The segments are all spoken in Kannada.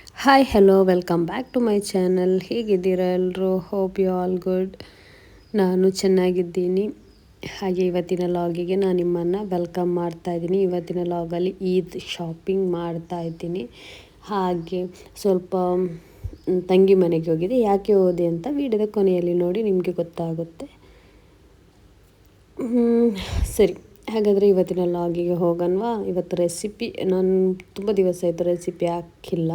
Hi hello welcome back to my channel. ಹೇಗಿದ್ದೀರಾ ಎಲ್ಲರೂ? Hope you all good. ನಾನು ಚೆನ್ನಾಗಿದ್ದೀನಿ. ಹಾಗೆ ಇವತ್ತಿನ ಲಾಗಿಗೆ ನಾನು ನಿಮ್ಮನ್ನು ವೆಲ್ಕಮ್ ಮಾಡ್ತಾಯಿದ್ದೀನಿ. ಇವತ್ತಿನ ಲಾಗಲ್ಲಿ ಈದ್ ಶಾಪಿಂಗ್ ಮಾಡ್ತಾಯಿದ್ದೀನಿ. ಹಾಗೆ ಸ್ವಲ್ಪ ತಂಗಿ ಮನೆಗೆ ಹೋಗಿದೆ. ಯಾಕೆ ಹೋದೆ ಅಂತ ವಿಡಿಯೋದ ಕೊನೆಯಲ್ಲಿ ನೋಡಿ ನಿಮಗೆ ಗೊತ್ತಾಗುತ್ತೆ. ಸರಿ, ಹಾಗಾದರೆ ಇವತ್ತಿನ ಲಾಗಿಗೆ ಹೋಗೋಣವಾ? ಇವತ್ತು ರೆಸಿಪಿ ನಾನು ತುಂಬ ದಿವಸ ಆಯಿತು ರೆಸಿಪಿ ಹಾಕಿಲ್ಲ.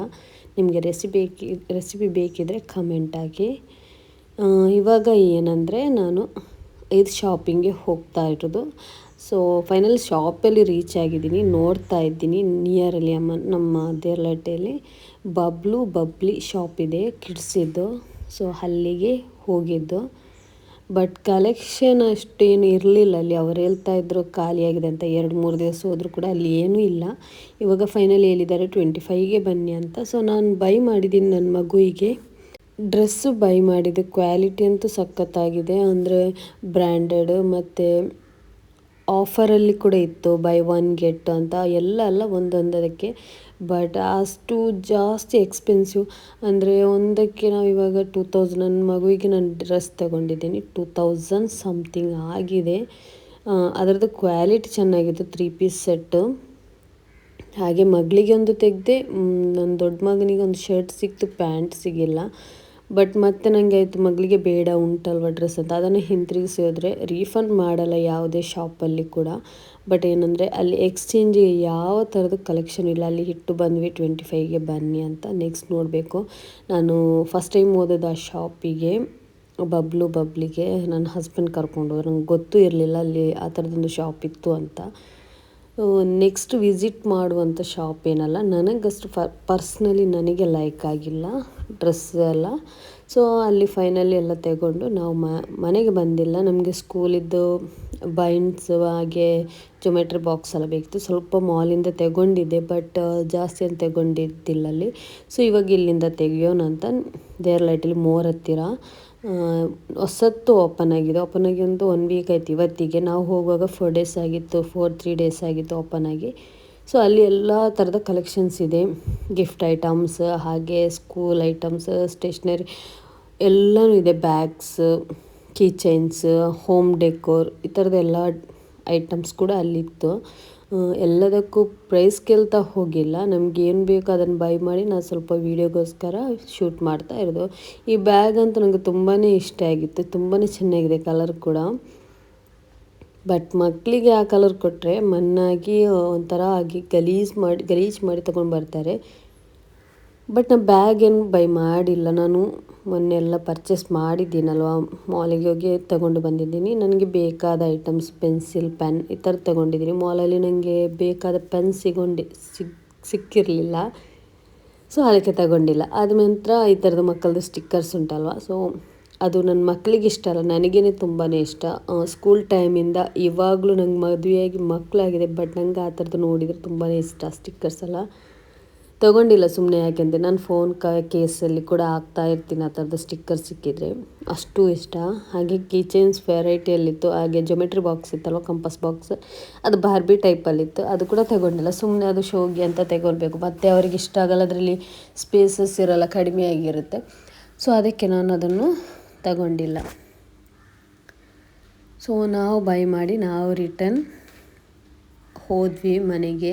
ನಿಮಗೆ ರೆಸಿಪಿ ಬೇಕಿದ್ದರೆ ಕಮೆಂಟ್ ಹಾಕಿ. ಇವಾಗ ಏನಂದರೆ ನಾನು ಇದು ಶಾಪಿಂಗ್ಗೆ ಹೋಗ್ತಾ ಇರೋದು. ಸೊ ಫೈನಲ್ ಶಾಪಲ್ಲಿ ರೀಚ್ ಆಗಿದ್ದೀನಿ. ನೋಡ್ತಾ ಇದ್ದೀನಿ ನಿಯರಲ್ಲಿ ನಮ್ಮ ದೇರ್ಲಟ್ಟೆಯಲ್ಲಿ ಬಬ್ಲಿ ಶಾಪ್ ಇದೆ, ಕಿಡ್ಸಿದ್ದು. ಸೊ ಅಲ್ಲಿಗೆ ಹೋಗಿದ್ದು. ಬಟ್ ಕಲೆಕ್ಷನ್ ಅಷ್ಟೇನು ಇರಲಿಲ್ಲ ಅಲ್ಲಿ. ಅವ್ರು ಹೇಳ್ತಾ ಇದ್ರು ಖಾಲಿಯಾಗಿದೆ ಅಂತ. 2-3 ದಿವಸ ಹೋದರೂ ಕೂಡ ಅಲ್ಲಿ ಏನೂ ಇಲ್ಲ. ಇವಾಗ ಫೈನಲಿ ಹೇಳಿದ್ದಾರೆ 25ಗೆ ಬನ್ನಿ ಅಂತ. ಸೊ ನಾನು ಬೈ ಮಾಡಿದ್ದೀನಿ ನನ್ನ ಮಗುವಿಗೆ ಡ್ರೆಸ್ಸು ಬೈ ಮಾಡಿದೆ. ಕ್ವಾಲಿಟಿ ಅಂತೂ ಸಖತ್ತಾಗಿದೆ, ಅಂದರೆ ಬ್ರ್ಯಾಂಡೆಡ್, ಮತ್ತು ಆಫರಲ್ಲಿ ಕೂಡ ಇತ್ತು, ಬೈ ಒನ್ ಗೆಟ್ ಅಂತ ಎಲ್ಲ ಒಂದೊಂದಕ್ಕೆ. ಬಟ್ ಅಷ್ಟು ಜಾಸ್ತಿ ಎಕ್ಸ್ಪೆನ್ಸಿವ್, ಅಂದರೆ ಒಂದಕ್ಕೆ ನಾವು ಇವಾಗ 2000, ನನ್ನ ಮಗುವಿಗೆ ನಾನು ಡ್ರೆಸ್ ತಗೊಂಡಿದ್ದೀನಿ 2000 ಸಮಥಿಂಗ್ ಆಗಿದೆ. ಅದರದ್ದು ಕ್ವಾಲಿಟಿ ಚೆನ್ನಾಗಿತ್ತು, 3 ಪೀಸ್ ಸೆಟ್ಟು. ಹಾಗೆ ಮಗಳಿಗೆ ಒಂದು ತೆಗೆದೆ, ನನ್ನ ದೊಡ್ಡ ಮಗನಿಗೆ ಒಂದು ಶರ್ಟ್ ಸಿಕ್ತು, ಪ್ಯಾಂಟ್ ಸಿಗಿಲ್ಲ. ಬಟ್ ಮತ್ತೆ ನನಗೆ ಆಯಿತು ಮಗಳಿಗೆ ಬೇಡ ಉಂಟಲ್ವ ಡ್ರೆಸ್ ಅಂತ, ಅದನ್ನು ಹಿಂತಿರುಗಿಸಿ ಹೋದರೆ ರೀಫಂಡ್ ಮಾಡಲ್ಲ ಯಾವುದೇ ಶಾಪಲ್ಲಿ ಕೂಡ. ಬಟ್ ಏನಂದರೆ ಅಲ್ಲಿ ಎಕ್ಸ್ಚೇಂಜಿಗೆ ಯಾವ ಥರದ ಕಲೆಕ್ಷನ್ ಇಲ್ಲ. ಅಲ್ಲಿ ಇಟ್ಟು ಬಂದ್ವಿ 25ಗೆ ಬನ್ನಿ ಅಂತ. ನೆಕ್ಸ್ಟ್ ನೋಡಬೇಕು. ನಾನು ಫಸ್ಟ್ ಟೈಮ್ ಓದೋದು ಆ ಶಾಪಿಗೆ, ಬಬ್ಲಿಗೆ ನನ್ನ ಹಸ್ಬೆಂಡ್ ಕರ್ಕೊಂಡು ಹೋದ್ರು. ನಂಗೆ ಗೊತ್ತೂ ಇರಲಿಲ್ಲ ಅಲ್ಲಿ ಆ ಥರದೊಂದು ಶಾಪ್ ಇತ್ತು ಅಂತ. ನೆಕ್ಸ್ಟ್ ವಿಸಿಟ್ ಮಾಡುವಂಥ ಶಾಪ್ ಏನಲ್ಲ, ನನಗಷ್ಟು ಪರ್ಸ್ನಲಿ ನನಗೆ ಲೈಕ್ ಆಗಿಲ್ಲ ಡ್ರೆಸ್ ಎಲ್ಲ. ಸೊ ಅಲ್ಲಿ ಫೈನಲಿ ಎಲ್ಲ ತಗೊಂಡು ನಾವು ಮನೆಗೆ ಬಂದಿಲ್ಲ. ನಮಗೆ ಸ್ಕೂಲಿದ್ದು ಬೈಂಡ್ಸ್ ಹಾಗೆ ಜೊಮೆಟ್ರಿ ಬಾಕ್ಸ್ ಎಲ್ಲ ಬೇಕಿತ್ತು. ಸ್ವಲ್ಪ ಮಾಲಿಂದ ತಗೊಂಡಿದ್ದೆ, ಬಟ್ ಜಾಸ್ತಿ ಅಂತ ತಗೊಂಡಿದ್ದಿಲ್ಲ ಅಲ್ಲಿ. ಸೊ ಇವಾಗ ಇಲ್ಲಿಂದ ತೆಗಿಯೋಣ ಅಂತ ದೇರ್ಲೈಟಲ್ಲಿ ಮೋರ್ ಹತ್ತಿರ ಹೊಸತ್ತು ಓಪನ್ ಆಗಿ ಒಂದು 1 ವೀಕ್ ಆಯ್ತು ಇವತ್ತಿಗೆ. ನಾವು ಹೋಗುವಾಗ 3 ಡೇಸ್ ಆಗಿತ್ತು ಓಪನ್ ಆಗಿ. ಸೊ ಅಲ್ಲಿ ಎಲ್ಲ ಥರದ ಕಲೆಕ್ಷನ್ಸ್ ಇದೆ, ಗಿಫ್ಟ್ ಐಟಮ್ಸ್, ಹಾಗೆ ಸ್ಕೂಲ್ ಐಟಮ್ಸ್, ಸ್ಟೇಷ್ನರಿ ಎಲ್ಲನೂ ಇದೆ, bags, key chains, home decor, ಈ ಥರದ ಎಲ್ಲ ಐಟಮ್ಸ್ ಕೂಡ ಅಲ್ಲಿತ್ತು. ಎಲ್ಲದಕ್ಕೂ ಪ್ರೈಸ್ ಕೇಳ್ತಾ ಹೋಗಿಲ್ಲ, ನಮ್ಗೆ ಏನು ಬೇಕು ಅದನ್ನು ಬೈ ಮಾಡಿ ನಾನು ಸ್ವಲ್ಪ ವೀಡಿಯೋಗೋಸ್ಕರ ಶೂಟ್ ಮಾಡ್ತಾ ಇರೋದು. ಈ ಬ್ಯಾಗ್ ಅಂತೂ ನನಗೆ ತುಂಬಾ ಇಷ್ಟ ಆಗಿತ್ತು, ತುಂಬಾ ಚೆನ್ನಾಗಿದೆ ಕಲರ್ ಕೂಡ. ಬಟ್ ಮಕ್ಕಳಿಗೆ ಆ ಕಲರ್ ಕೊಟ್ಟರೆ ಮಣ್ಣಾಗಿ ಒಂಥರ ಆಗಿ ಗಲೀಜು ಮಾಡಿ ತೊಗೊಂಡು ಬರ್ತಾರೆ. ಬಟ್ ನಾನು ಬ್ಯಾಗ್ ಏನು ಬೈ ಮಾಡಿಲ್ಲ. ನಾನು ಮೊನ್ನೆ ಎಲ್ಲ ಪರ್ಚೇಸ್ ಮಾಡಿದ್ದೀನಲ್ವ, ಮಾಲಿಗೆ ಹೋಗಿ ತಗೊಂಡು ಬಂದಿದ್ದೀನಿ. ನನಗೆ ಬೇಕಾದ ಐಟಮ್ಸ್, ಪೆನ್ಸಿಲ್, ಪೆನ್ ಈ ಥರ ತೊಗೊಂಡಿದ್ದೀನಿ. ಮಾಲಲ್ಲಿ ನನಗೆ ಬೇಕಾದ ಪೆನ್ ಸಿಕ್ಕಿರಲಿಲ್ಲ, ಸೊ ಅದಕ್ಕೆ ತಗೊಂಡಿಲ್ಲ. ಆದ ನಂತರ ಈ ಥರದ್ದು ಮಕ್ಕಳದ್ದು ಸ್ಟಿಕ್ಕರ್ಸ್ ಉಂಟಲ್ವ, ಸೊ ಅದು ನನ್ನ ಮಕ್ಕಳಿಗೆ ಇಷ್ಟ ಅಲ್ಲ, ನನಗೇ ತುಂಬಾ ಇಷ್ಟ. ಸ್ಕೂಲ್ ಟೈಮಿಂದ ಇವಾಗಲೂ ನಂಗೆ ಮದುವೆಯಾಗಿ ಮಕ್ಕಳಾಗಿದೆ, ಬಟ್ ನಂಗೆ ಆ ಥರದ್ದು ನೋಡಿದರೆ ತುಂಬಾ ಇಷ್ಟ ಸ್ಟಿಕ್ಕರ್ಸ್ ಎಲ್ಲ. ತೊಗೊಂಡಿಲ್ಲ ಸುಮ್ಮನೆ ಯಾಕೆಂದರೆ ನಾನು ಫೋನ್ ಕೇಸಲ್ಲಿ ಕೂಡ ಹಾಕ್ತಾ ಇರ್ತೀನಿ ಆ ಥರದ್ದು ಸ್ಟಿಕ್ಕರ್ ಸಿಕ್ಕಿದರೆ, ಅಷ್ಟು ಇಷ್ಟ. ಹಾಗೆ ಕೀಚೈನ್ಸ್ ವೆರೈಟಿಯಲ್ಲಿತ್ತು, ಹಾಗೆ ಜೊಮೆಟ್ರಿ ಬಾಕ್ಸ್ ಇತ್ತಲ್ವ, ಕಂಪಸ್ ಬಾಕ್ಸ್, ಅದು ಬಾರ್ಬಿ ಟೈಪಲ್ಲಿತ್ತು, ಅದು ಕೂಡ ತಗೊಂಡಿಲ್ಲ. ಸುಮ್ಮನೆ ಅದು ಶೋಗಿ ಅಂತ ತಗೊಳ್ಬೇಕು, ಮತ್ತು ಅವ್ರಿಗೆ ಇಷ್ಟ ಆಗಲ್ಲ, ಅದರಲ್ಲಿ ಸ್ಪೇಸಸ್ ಇರಲ್ಲ, ಕಡಿಮೆ ಆಗಿರುತ್ತೆ. ಸೊ ಅದಕ್ಕೆ ನಾನು ಅದನ್ನು ತಗೊಂಡಿಲ್ಲ. ಸೊ ನಾವು ಬೈ ಮಾಡಿ ನಾವು ರಿಟರ್ನ್ ಹೋದ್ವಿ ಮನೆಗೆ.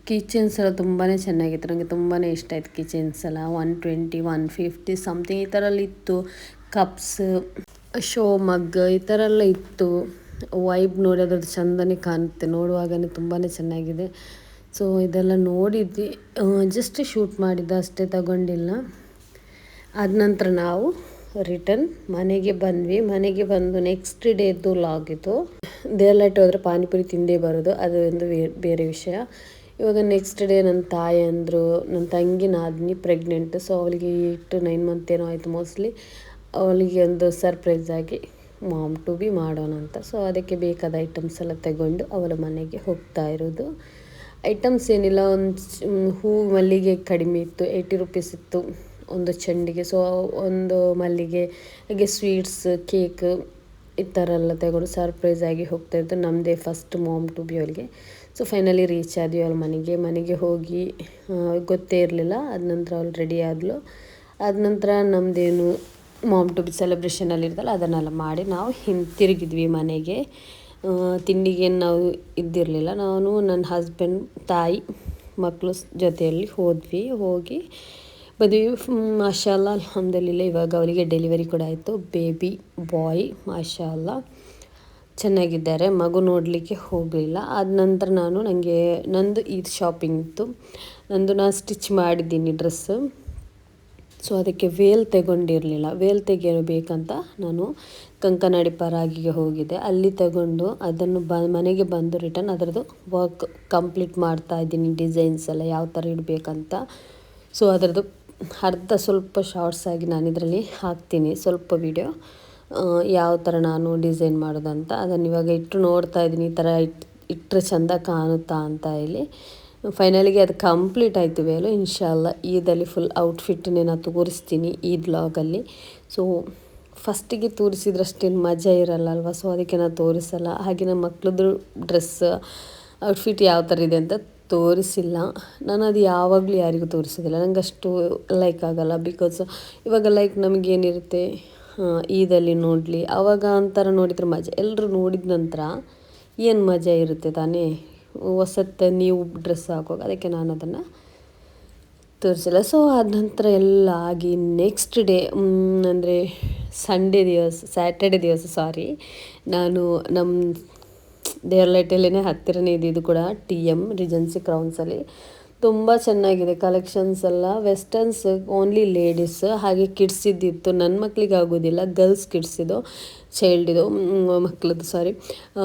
ಕಿಚನ್ಸ್ ಎಲ್ಲ ತುಂಬಾ ಚೆನ್ನಾಗಿತ್ತು, ನನಗೆ ತುಂಬಾ ಇಷ್ಟ ಆಯಿತು ಕಿಚನ್ಸ್ ಎಲ್ಲ. 120, 150 ಸಮಥಿಂಗ್ ಈ ಥರ ಎಲ್ಲ ಇತ್ತು. ಕಪ್ಸ್, ಶೋ ಮಗ್ ಈ ಥರ ಎಲ್ಲ ಇತ್ತು. ವೈಬ್ ನೋಡಿ ಅದ್ರದ್ದು ಚೆಂದನೇ ಕಾಣುತ್ತೆ, ನೋಡುವಾಗಲೇ ತುಂಬಾ ಚೆನ್ನಾಗಿದೆ. ಸೊ ಇದೆಲ್ಲ ನೋಡಿದ್ವಿ, ಜಸ್ಟ್ ಶೂಟ್ ಮಾಡಿದ್ದು ಅಷ್ಟೇ, ತಗೊಂಡಿಲ್ಲ. ಆದ ನಂತರ ನಾವು ರಿಟರ್ನ್ ಮನೆಗೆ ಬಂದ್ವಿ. ಮನೆಗೆ ಬಂದು ನೆಕ್ಸ್ಟ್ ಡೇದು ಲಾಗಿತ್ತು. ದೇರ್ಲೈಟ್ ಹೋದರೆ ಪಾನಿಪುರಿ ತಿಂದೇ ಬರೋದು, ಅದು ಒಂದು ಬೇರೆ ವಿಷಯ. ಇವಾಗ ನೆಕ್ಸ್ಟ್ ಡೇ ನನ್ನ ತಾಯಿ ಅಂದರು, ನನ್ನ ತಂಗಿ ನಾದಿನಿ ಪ್ರೆಗ್ನೆಂಟ್, ಸೊ ಅವಳಿಗೆ 8-9 ಮಂತ್ ಏನೋ ಆಯಿತು ಮೋಸ್ಟ್ಲಿ. ಅವಳಿಗೆ ಒಂದು ಸರ್ಪ್ರೈಸ್ ಆಗಿ ಮಾಮ್ ಟು ಬಿ ಮಾಡೋಣ ಅಂತ. ಸೊ ಅದಕ್ಕೆ ಬೇಕಾದ ಐಟಮ್ಸ್ ಎಲ್ಲ ತಗೊಂಡು ಅವಳ ಮನೆಗೆ ಹೋಗ್ತಾ ಇರೋದು. ಐಟಮ್ಸ್ ಏನಿಲ್ಲ, ಒಂದು ಹೂ ಮಲ್ಲಿಗೆ ಕಡಿಮೆ ಇತ್ತು, 80 ರೂಪೀಸ್ ಇತ್ತು ಒಂದು ಚೆಂಡಿಗೆ. ಸೊ ಒಂದು ಮಲ್ಲಿಗೆ, ಹಾಗೆ ಸ್ವೀಟ್ಸ್, ಕೇಕ್ ಈ ಥರ ಎಲ್ಲ ತಗೊಂಡು ಸರ್ಪ್ರೈಸ್ ಆಗಿ ಹೋಗ್ತಾಯಿದ್ದು. ನಮ್ಮದೇ ಫಸ್ಟ್ ಮಾಮ್ ಟು ಬಿ ಅವಳಿಗೆ. ಸೊ ಫೈನಲಿ ರೀಚ್ ಆದ್ವಿ ಅವ್ಳ ಮನೆಗೆ ಹೋಗಿ ಗೊತ್ತೇ ಇರಲಿಲ್ಲ. ಅದ ನಂತರ ಅವಳು ರೆಡಿ ಆದಳು. ಆದ ನಂತರ ನಮ್ಮದೇನು ಮಾಮ್ ಟು ಬಿ ಸೆಲೆಬ್ರೇಷನಲ್ಲಿ ಇರ್ತಲ್ಲ ಅದನ್ನೆಲ್ಲ ಮಾಡಿ ನಾವು ಹಿಂತಿರುಗಿದ್ವಿ ಮನೆಗೆ. ತಿಂಡಿಗೇನು ನಾವು ಇದ್ದಿರಲಿಲ್ಲ. ನಾನು ನನ್ನ ಹಸ್ಬೆಂಡ್, ತಾಯಿ, ಮಕ್ಕಳು ಜೊತೆಯಲ್ಲಿ ಹೋಗಿ ಬಂದ್ವಿ. ಮಾಷಾಲ್ಲ ಅಲ್ಹಮ್ದುಲಿಲ್ಲ. ಇವಾಗ ಅವಳಿಗೆ ಡೆಲಿವರಿ ಕೂಡ ಆಯಿತು. ಬೇಬಿ ಬಾಯ್ ಮಾಷಾಲ್ಲ ಚೆನ್ನಾಗಿದ್ದಾರೆ. ಮಗು ನೋಡಲಿಕ್ಕೆ ಹೋಗಲಿಲ್ಲ. ಆದ ನಂತರ ನಂದು ಇದು ಶಾಪಿಂಗ್ ಇತ್ತು. ನಾನು ಸ್ಟಿಚ್ ಮಾಡಿದ್ದೀನಿ ಡ್ರೆಸ್ಸು. ಸೊ ಅದಕ್ಕೆ ವೇಲ್ ತೆಗೊಂಡಿರಲಿಲ್ಲ. ವೇಲ್ ತೆಗೆಯಲು ಬೇಕಂತ ನಾನು ಕಂಕನಾಡಿ ಪರಾಗಿಗೆ ಹೋಗಿದ್ದೆ. ಅಲ್ಲಿ ತಗೊಂಡು ಅದನ್ನು ಮನೆಗೆ ಬಂದು ರಿಟರ್ನ್ ಅದರದ್ದು ವರ್ಕ್ ಕಂಪ್ಲೀಟ್ ಮಾಡ್ತಾಯಿದ್ದೀನಿ. ಡಿಸೈನ್ಸ್ ಎಲ್ಲ ಯಾವ ಥರ ಇಡಬೇಕಂತ. ಸೊ ಅದರದ್ದು ಸ್ವಲ್ಪ ಶಾರ್ಟ್ಸ್ ಆಗಿ ನಾನು ಇದರಲ್ಲಿ ಹಾಕ್ತೀನಿ, ಸ್ವಲ್ಪ ವಿಡಿಯೋ ಯಾವ ಥರ ನಾನು ಡಿಸೈನ್ ಮಾಡೋದಂತ. ಅದನ್ನು ಇವಾಗ ಇಟ್ಟು ನೋಡ್ತಾ ಇದ್ದೀನಿ, ಈ ಥರ ಇಟ್ಟರೆ ಚೆಂದ ಕಾಣುತ್ತಾ ಅಂತ ಹೇಳಿ. ಫೈನಲಿಗೆ ಅದು ಕಂಪ್ಲೀಟ್ ಆಯಿತು ವೇಲು. ಇನ್ಶಾಲ್ಲ ಈದಲ್ಲಿ ಫುಲ್ ಔಟ್ಫಿಟ್ಟನ್ನೇ ನಾನು ತೋರಿಸ್ತೀನಿ ಈ ಬ್ಲಾಗಲ್ಲಿ. ಸೊ ಫಸ್ಟಿಗೆ ತೋರಿಸಿದ್ರಷ್ಟೇನು ಮಜಾ ಇರಲ್ಲ ಅಲ್ವಾ, ಸೊ ಅದಕ್ಕೆ ನಾನು ತೋರಿಸಲ್ಲ. ಹಾಗೆ ನಮ್ಮ ಮಕ್ಳದ್ದು ಡ್ರೆಸ್ ಔಟ್ಫಿಟ್ ಯಾವ ಥರ ಇದೆ ಅಂತ ತೋರಿಸಿಲ್ಲ. ನಾನು ಅದು ಯಾವಾಗಲೂ ಯಾರಿಗೂ ತೋರಿಸೋದಿಲ್ಲ, ನನಗೆ ಅಷ್ಟು ಲೈಕ್ ಆಗೋಲ್ಲ. ಬಿಕಾಸ್ ಇವಾಗ ಲೈಕ್ ನಮಗೇನಿರುತ್ತೆ, ಈದಲ್ಲಿ ನೋಡಲಿ ಆವಾಗ ಒಂಥರ ನೋಡಿದರೆ ಮಜಾ. ಎಲ್ಲರೂ ನೋಡಿದ ನಂತರ ಏನು ಮಜಾ ಇರುತ್ತೆ ತಾನೇ ಹೊಸತ್ತು ನೀವು ಡ್ರೆಸ್ ಹಾಕುವಾಗ. ಅದಕ್ಕೆ ನಾನು ಅದನ್ನು ತೋರಿಸಿಲ್ಲ. ಸೊ ಆದ ನಂತರ ಎಲ್ಲ ಆಗಿ ನೆಕ್ಸ್ಟ್ ಡೇ ಅಂದರೆ ಸ್ಯಾಟರ್ಡೆ ದಿವಸ ನಾನು ನಮ್ಮ ದೇವರಲೈಟಲ್ಲೇ ಹತ್ತಿರನೇ ಇದು ಕೂಡ TM ರಿಜೆನ್ಸಿ ಕ್ರೌನ್ಸಲ್ಲಿ ತುಂಬ ಚೆನ್ನಾಗಿದೆ ಕಲೆಕ್ಷನ್ಸ್ ಎಲ್ಲ. ವೆಸ್ಟರ್ನ್ಸ್ ಓನ್ಲಿ ಲೇಡೀಸ್, ಹಾಗೆ ಕಿಡ್ಸಿದ್ದಿತ್ತು. ನನ್ನ ಮಕ್ಕಳಿಗೆ ಆಗೋದಿಲ್ಲ, ಗರ್ಲ್ಸ್ ಕಿಡ್ಸಿದ್ದು, ಚೈಲ್ಡಿದು ಮಕ್ಕಳದ್ದು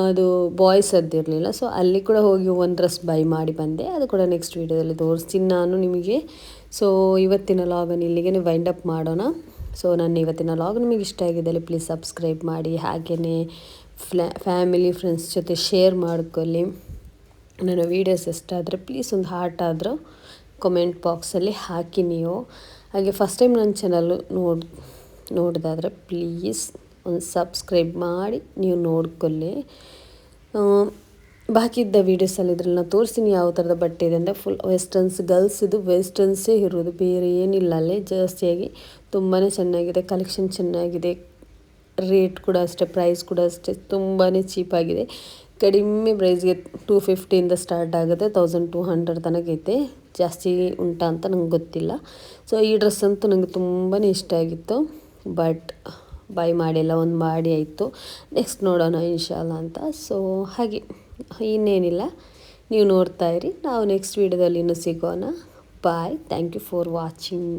ಅದು ಬಾಯ್ಸ್ ಅದಿರಲಿಲ್ಲ. ಸೊ ಅಲ್ಲಿ ಕೂಡ ಹೋಗಿ ಒಂದು ಡ್ರೆಸ್ ಬೈ ಮಾಡಿ ಬಂದೆ. ಅದು ಕೂಡ ನೆಕ್ಸ್ಟ್ ವೀಡಿಯೋದಲ್ಲಿ ತೋರಿಸ್ತೀನಿ ನಾನು ನಿಮಗೆ. ಸೊ ಇವತ್ತಿನ ಲಾಗನ್ನು ಇಲ್ಲಿಗೆ ವೈಂಡ್ ಅಪ್ ಮಾಡೋಣ. ಸೊ ನನ್ನ ಇವತ್ತಿನ ಲಾಗ್ ನಿಮಗೆ ಇಷ್ಟ ಆಗಿದ್ದಲ್ಲಿ ಪ್ಲೀಸ್ ಸಬ್ಸ್ಕ್ರೈಬ್ ಮಾಡಿ, ಹಾಗೆಯೇ ಫ್ಯಾಮಿಲಿ ಫ್ರೆಂಡ್ಸ್ ಜೊತೆ ಶೇರ್ ಮಾಡ್ಕೊಳ್ಳಿ. ನನ್ನ ವೀಡಿಯೋಸ್ ಎಷ್ಟಾದರೆ ಪ್ಲೀಸ್ ಒಂದು ಹಾರ್ಟ್ ಆದರೂ ಕಮೆಂಟ್ ಬಾಕ್ಸಲ್ಲಿ ಹಾಕಿ ನೀವು. ಹಾಗೆ ಫಸ್ಟ್ ಟೈಮ್ ನನ್ನ ಚಾನಲ್ಲು ನೋಡೋದಾದರೆ ಪ್ಲೀಸ್ ಒಂದು ಸಬ್ಸ್ಕ್ರೈಬ್ ಮಾಡಿ ನೀವು ನೋಡ್ಕೊಳ್ಳಿ. ಬಾಕಿ ಇದ್ದ ವೀಡಿಯೋಸಲ್ಲಿ ಇದ್ರಲ್ಲಿ ನಾನು ತೋರಿಸ್ತೀನಿ ಯಾವ ಥರದ ಬಟ್ಟೆ ಇದೆ ಅಂತ. ಫುಲ್ ವೆಸ್ಟರ್ನ್ಸ್, ಗರ್ಲ್ಸ್ ಇದು ವೆಸ್ಟರ್ನ್ಸೇ ಇರೋದು, ಬೇರೆ ಏನಿಲ್ಲ ಅಲ್ಲೇ ಜಾಸ್ತಿಯಾಗಿ. ತುಂಬಾ ಚೆನ್ನಾಗಿದೆ, ಕಲೆಕ್ಷನ್ ಚೆನ್ನಾಗಿದೆ, ರೇಟ್ ಕೂಡ ಅಷ್ಟೇ, ಪ್ರೈಸ್ ಕೂಡ ಅಷ್ಟೇ ತುಂಬಾ ಚೀಪಾಗಿದೆ. ಕಡಿಮೆ ಪ್ರೈಸ್ಗೆ 250 ಸ್ಟಾರ್ಟ್ ಆಗುತ್ತೆ, 1200 ತನಕ ಐತೆ. ಜಾಸ್ತಿ ಉಂಟಾ ಅಂತ ನಂಗೆ ಗೊತ್ತಿಲ್ಲ. ಸೊ ಈ ಡ್ರೆಸ್ ಅಂತೂ ನನಗೆ ತುಂಬಾ ಇಷ್ಟ ಆಗಿತ್ತು, ಬಟ್ ಬೈ ಮಾಡಿಲ್ಲ, ಒಂದು ಮಾಡಿ ಆಯಿತು. ನೆಕ್ಸ್ಟ್ ನೋಡೋಣ ಇನ್ಶಾಲ್ಲ ಅಂತ. ಸೊ ಹಾಗೆ ಇನ್ನೇನಿಲ್ಲ, ನೀವು ನೋಡ್ತಾಯಿರಿ. ನಾವು ನೆಕ್ಸ್ಟ್ ವೀಡಿಯೋದಲ್ಲಿ ಇನ್ನೂ ಸಿಗೋಣ. Bye. Thank you for watching.